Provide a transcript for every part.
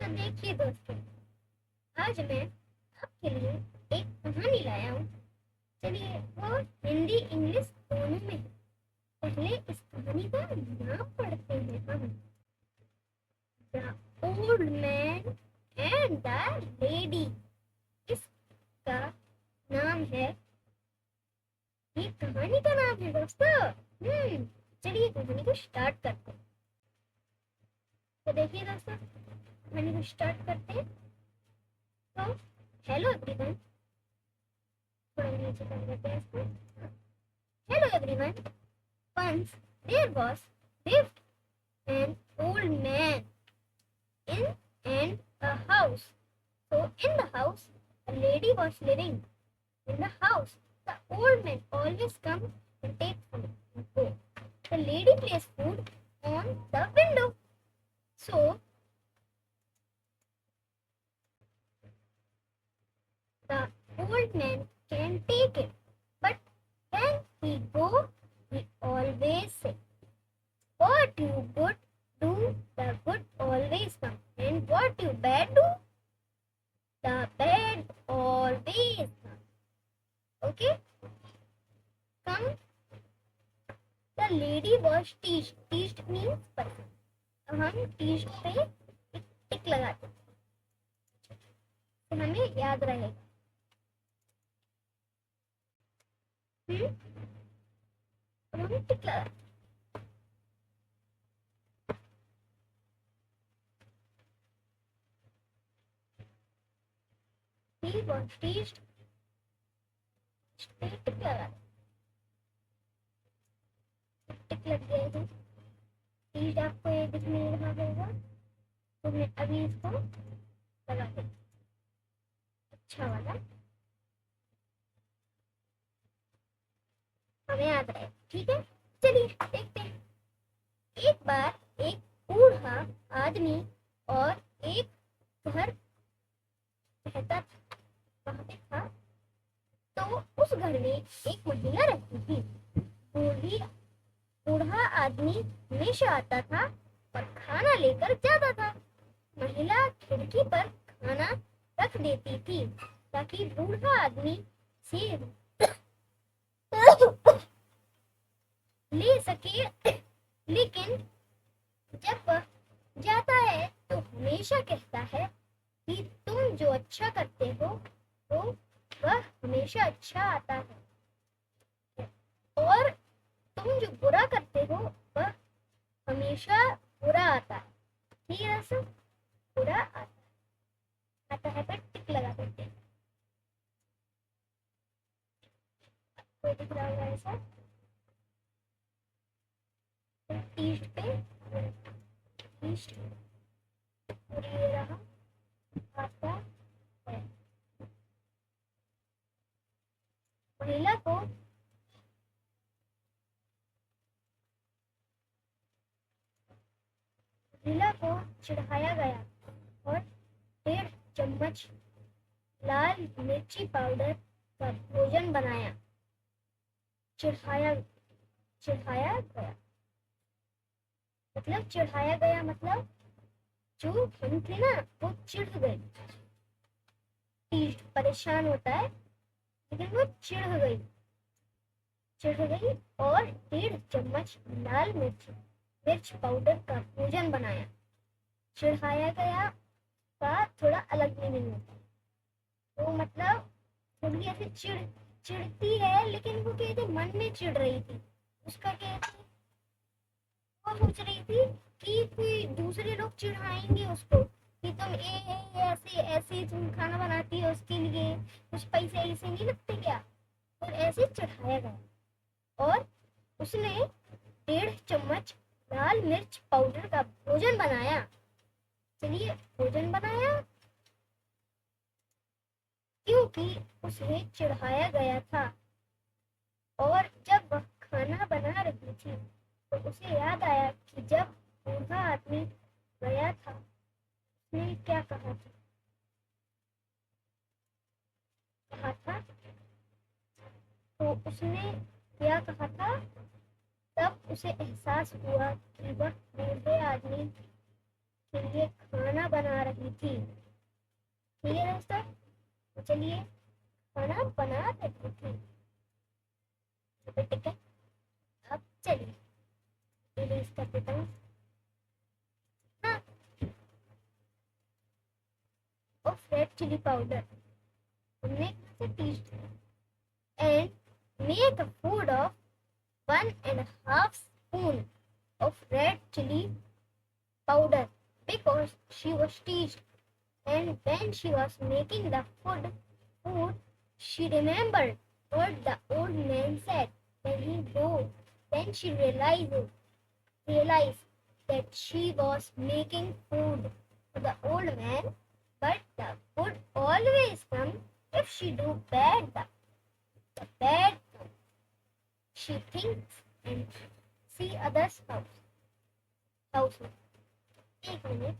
तो देखिए दोस्तों, आज मैं आपके लिए एक कहानी लाया हूँ। चलिए, वो हिंदी इंग्लिश दोनों में है। पहले इस कहानी का नाम पढ़ते हैं हम। The old man and the lady. इसका नाम है, ये कहानी का नाम है दोस्तों। चलिए कहानी को स्टार्ट करते हैं। तो देखिए दोस्तों, कहानी को स्टार्ट करते हैं। तो हेलो एवरीवन, थोड़ा नीचे कर देते हैं इसको। Hello everyone, once there was lived an old man in and a house. So in the house a lady was living. In the house the old man always come and take food and go. The lady placed food on the window. So the old man can take it, but when he go, he always say, what you good do, the good always come, and what you bad do, the bad always come. Okay, come. The lady was teased. Teased means person. अब हम teased पे एक टिक लगाते हैं, तो हमें याद रहेगा। अब हम टिक लगाते हैं। He was teased पे टिक लगाते हैं। टिक लग गए हैं। teased आपको ये दिखने रहा होगा, तो मैं अभी इसको लगा देती हूँ, अच्छा वाला, हमें याद रहे। ठीक है, चलिए देखते हैं। एक बार एक बूढ़ा आदमी और एक घर रहता था। वहां पे था, तो उस घर में एक महिला रहती थी। बूढ़ी बूढ़ा आदमी हमेशा आता था और खाना लेकर जाता था। महिला खिड़की पर खाना रख देती थी ताकि बूढ़ा आदमी से ले सके। लेकिन जब वह जाता है तो हमेशा कहता है कि तुम जो अच्छा करते हो तो वह हमेशा अच्छा आता है, और तुम जो बुरा करते हो वह हमेशा बुरा आता है। ठीक है सब, बुरा आता है पर टिक लगा देते हैं। कोई दिख रहा होगा ऐसा ईस्ट पे, ईस्ट और ये रहा आता है। महिला को चिढ़ाया गया और 1.5 चम्मच लाल मिर्ची पाउडर का भोजन बनाया। चिढ़ाया चिढ़ाया गया मतलब, चिढ़ाया गया मतलब जो हम थे ना वो चिढ़ गए। परेशान होता है, लेकिन वो चिढ़ गई और 1.5 चम्मच लाल मिर्च पाउडर का भोजन बनाया। चिढ़ाया गया का थोड़ा अलग मीनिंग होता है, तो मतलब थोड़ी ऐसे चिढ़ती है, लेकिन वो कहते मन में चिढ़ रही थी। उसका कहते वो सोच रही थी कि कोई दूसरे लोग चिढ़ाएंगे उसको कि तुम ऐसे ऐसे तुम खाना बनाती हो, उसके लिए कुछ पैसे ऐसे नहीं लगते क्या, और ऐसे चिढ़ाया गया। और उसने 1.5 चम्मच लाल मिर्च पाउडर का भोजन बनाया। चलिए, भोजन बनाया क्योंकि उसे चिढ़ाया गया था, और जब वह खाना बना रही थी तो उसे याद आया कि जब बूढ़ा आदमी गया था उसने क्या कहा था, तो उसने क्या कहा था। तब उसे एहसास हुआ कि वह बूढ़े आदमी के लिए खाना बना रही थी। ठीक है दोस्तों, तो चलिए खाना बना रही थी। ठीक है, अब चलिए रिलीज कर देता हूँ। हाँ, और रेड चिली पाउडर हमने कहाँ से teach and make a food of 1.5 spoon of red chili powder because she was teased, and when she was making the food she remembered what the old man said when he grew. Then she realized that she was making food for the old man, but the good always come if she do bad. The bad come. She thinks and see others house में। एक minute,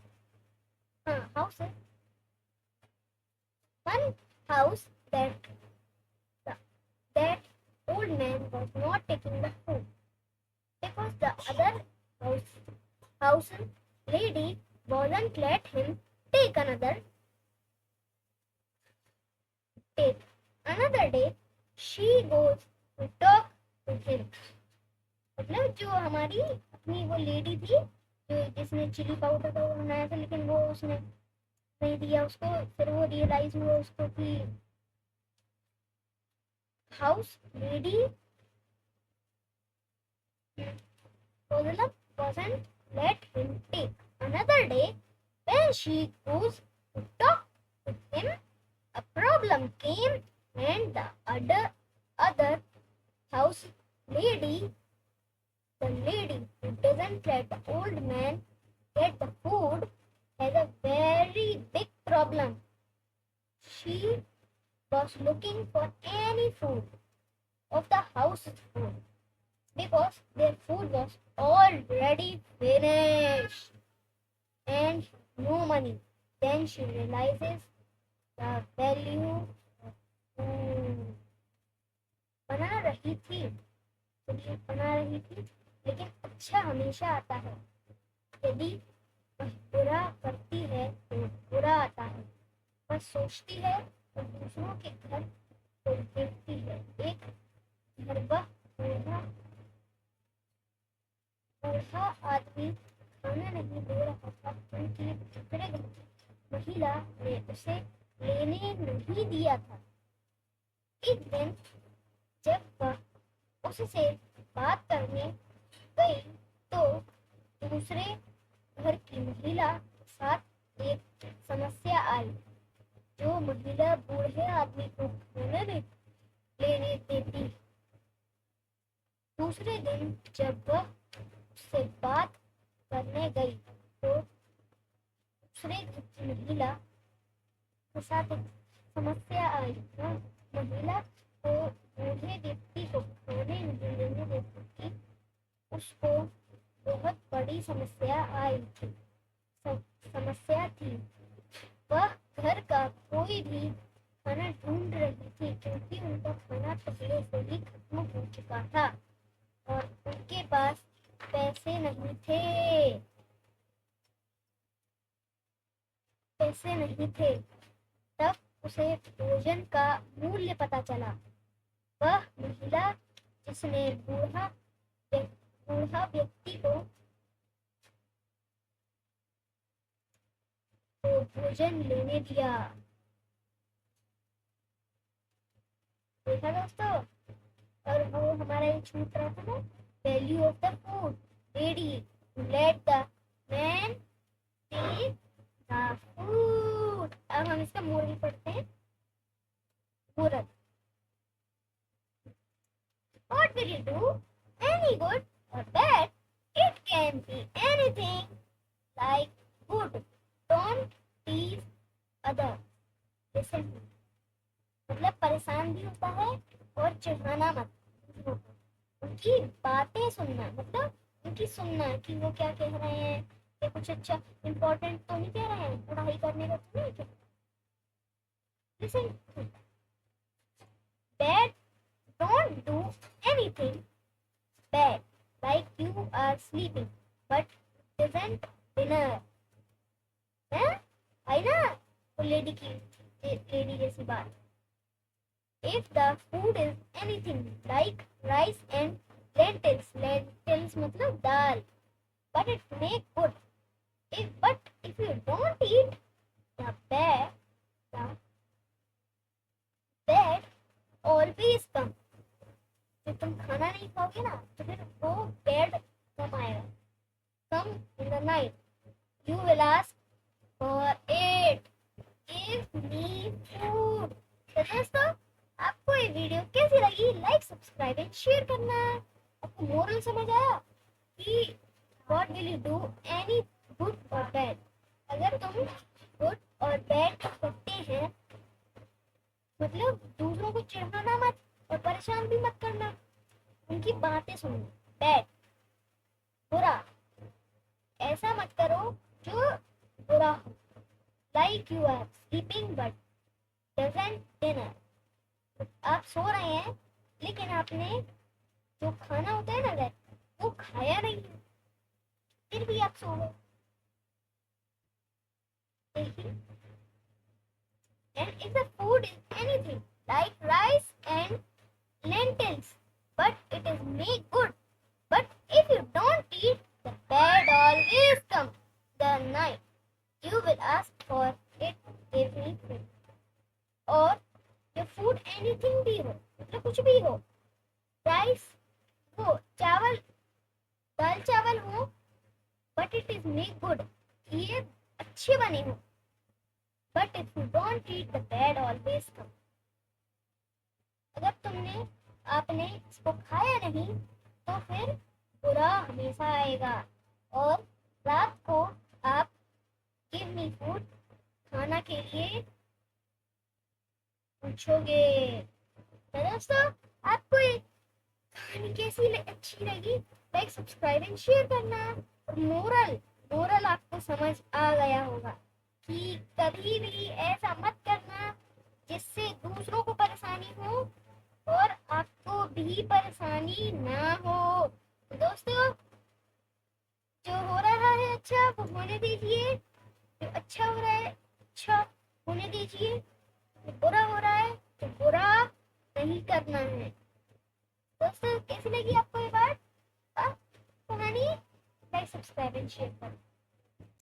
हाँ house है। One house that old man was not taking the food because the other house lady wasn't let him take take. Another day she goes to talk to him। मतलब जो हमारी अपनी वो lady थी जो जिसने चिली पाउडर का वो बनाया था, लेकिन वो उसने नहीं दिया उसको, फिर वो रियलाइज हुआ उसको कि house lady wasn't let him take। Another day when she goes to talk to him, a problem came and the other house lady, the lady who doesn't let the old man get the food, has a very big problem. She was looking for any food of the house food because their food was already finished and no money. Then she realizes the value of food। बना रही थी, चलिए बना रही थी, लेकिन अच्छा हमेशा आता है। यदि वह बुरा करती है तो बुरा आता है। वह सोचती है तो दूसरों के घर को देखती है। एक घर वह बूढ़ा आदमी खाना नहीं दे रहा था क्योंकि दूसरे घर की महिला ने उसे लेने नहीं दिया था। एक दिन जब वह उससे बात करने गई तो दूसरे घर की महिला के साथ एक समस्या आई। जो महिला बूढ़े आदमी को खाना लेने देती, दूसरे दिन जब वह उससे बात करने गई तो दूसरे घर की महिला के साथ एक समस्या आई। वह महिला को बूढ़े व्यक्ति को खाने नहीं लेने देती थी। उसको बहुत बड़ी समस्या आई थी। समस्या थी वह घर का कोई भी खाना ढूंढ रही थी क्योंकि उनका खाना पहले से ही खत्म हो चुका था और उनके पास पैसे नहीं थे। तब उसे भोजन का मूल्य पता चला। वह महिला जिसने बूढ़ा व्यक्ति को भोजन लेने दिया। देखा दोस्तों, और वो हमारा ये छूट रहा था ना, value of the food. Lady let the man take the food. अब हम इसका मोरल पढ़ते हैं। Moral, what will you do? Any good or bad? It can be anything like good. Don't tease others. Listen. मतलब परेशान भी होता है और चिढ़ाना मत। उनकी बातें सुनना, मतलब उनकी सुनना कि वो क्या कह रहे हैं, या कुछ अच्छा इम्पोर्टेंट तो नहीं कह रहे हैं, पढ़ाई करने का तो नहीं कह। Listen. Bad. Don't do anything bad, like you are sleeping but isn't dinner. आई ना वो लेडी जैसी बात। If the food is anything like rice and lentils मतलब दाल, but it make good. But if you don't eat the bad always come. जब तुम खाना नहीं खाओगे ना तो फिर वो बैड कम आएगा। Come in the night, you will ask for it. Give me food. तो दोस्तों, आपको ये वीडियो कैसी लगी? लाइक सब्सक्राइब एंड शेयर करना। आपको मोरल समझ आया कि what will you do any good और बैड? अगर तुम गुड और बैड करते हैं मतलब दूसरों को चिढ़ाना मत और परेशान भी मत करना, उनकी बातें सुनना। बैड बुरा, ऐसा मत करो जो बुरा हो। Like you are sleeping but doesn't dinner, आप सो रहे हैं लेकिन आपने जो खाना होता है ना वो खाया नहीं है, फिर भी आप सो गए। देखिए, and if the food is anything like rice and lentils but it is made good, but if you don't eat the bad always come the night, you will ask for it, give me food. और जो food anything भी हो मतलब कुछ भी हो, rice हो, चावल दाल चावल हो, but it is make good, ये अच्छे बने हो, but if you don't eat the bad always come, अगर आपने इसको खाया नहीं तो फिर बुरा हमेशा आएगा। और रात को आप गिव मी फूड खाना के लिए पूछोगे। तो दोस्तों, आपको ये कहानी कैसी अच्छी लगी? लाइक सब्सक्राइब एंड शेयर करना। और मोरल आपको समझ आ गया होगा कि कभी भी ऐसा मत करना जिससे दूसरों को परेशानी हो और आपको भी परेशानी ना हो। तो दोस्तों, जो हो रहा है अच्छा वो होने दीजिए, जो अच्छा हो रहा है अच्छा होने दीजिए, जो बुरा हो रहा है तो बुरा नहीं करना है। दोस्तों, कैसी लगी आपको ये बात कहानी? लाइक सब्सक्राइब एंड शेयर करें।